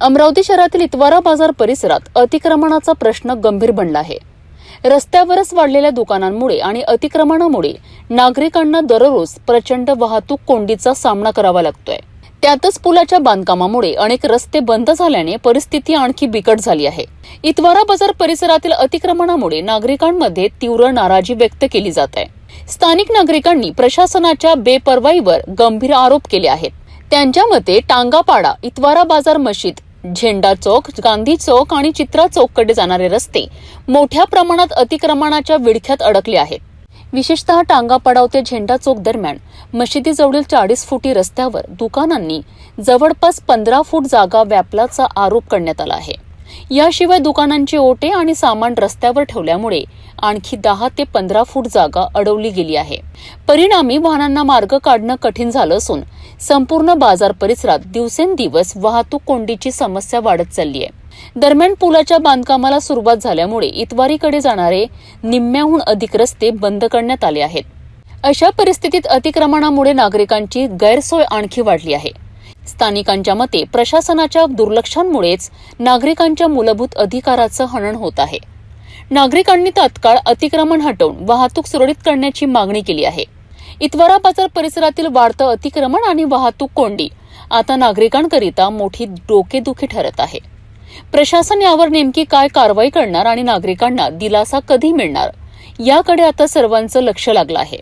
अमरावती शहरातील इतवारा बाजार परिसरात अतिक्रमणाचा प्रश्न गंभीर बनला आहे। रस्त्यावरच वाढलेल्या दुकानांमुळे आणि अतिक्रमणामुळे नागरिकांना दररोज प्रचंड वाहतूक कोंडीचा सामना करावा लागतोय। त्यातच पुलाच्या बांधकामामुळे अनेक रस्ते बंद झाल्याने परिस्थिती आणखी बिकट झाली आहे। इतवारा बाजार परिसरातील अतिक्रमणामुळे नागरिकांमध्ये तीव्र नाराजी व्यक्त केली जात आहे। स्थानिक नागरिकांनी प्रशासनाच्या बेपर्वाईवर गंभीर आरोप केले आहेत। त्यांच्या मते टांगापाडा, इतवारा बाजार मशीद, झेंडा चौक, गांधी चौक आणि चित्रा चौककडे जाणारे रस्ते मोठ्या प्रमाणात अतिक्रमणाच्या विळख्यात अडकले आहेत। विशेषतः टांगापाडा ते झेंडा चौक दरम्यान मशिदीजवळील 40 फुटी रस्त्यावर दुकानांनी जवळपास 15 फूट जागा व्यापल्याचा आरोप करण्यात आला आहे। याशिवाय दुकानांचे ओटे आणि सामान रस्त्यावर ठेवल्यामुळे आणखी 10 ते 15 फूट जागा अडवली गेली आहे। परिणामी वाहनांना मार्ग काढणं कठीण झालं असून संपूर्ण बाजार परिसरात दिवसेंदिवस वाहतूक कोंडीची समस्या वाढत चालली आहे। दरम्यान पुलाच्या बांधकामाला सुरुवात झाल्यामुळे इतवारीकडे जाणारे निम्म्याहून अधिक रस्ते बंद करण्यात आले आहेत। अशा परिस्थितीत अतिक्रमणामुळे नागरिकांची गैरसोय आणखी वाढली आहे। स्थानिकांच्या मते प्रशासनाच्या दुर्लक्षामुळेच नागरिकांच्या मूलभूत अधिकाराचं हनन होत आहे। नागरिकांनी तात्काळ अतिक्रमण हटवून वाहतूक सुरळीत करण्याची मागणी केली आहे। इतवारा बाजार परिसरातील वाढतं अतिक्रमण आणि वाहतूक कोंडी आता नागरिकांकरिता मोठी डोकेदुखी ठरत आहे। प्रशासन यावर नेमकी काय कारवाई करणार आणि नागरिकांना दिलासा कधी मिळणार याकडे आता सर्वांचं लक्ष लागलं आहे।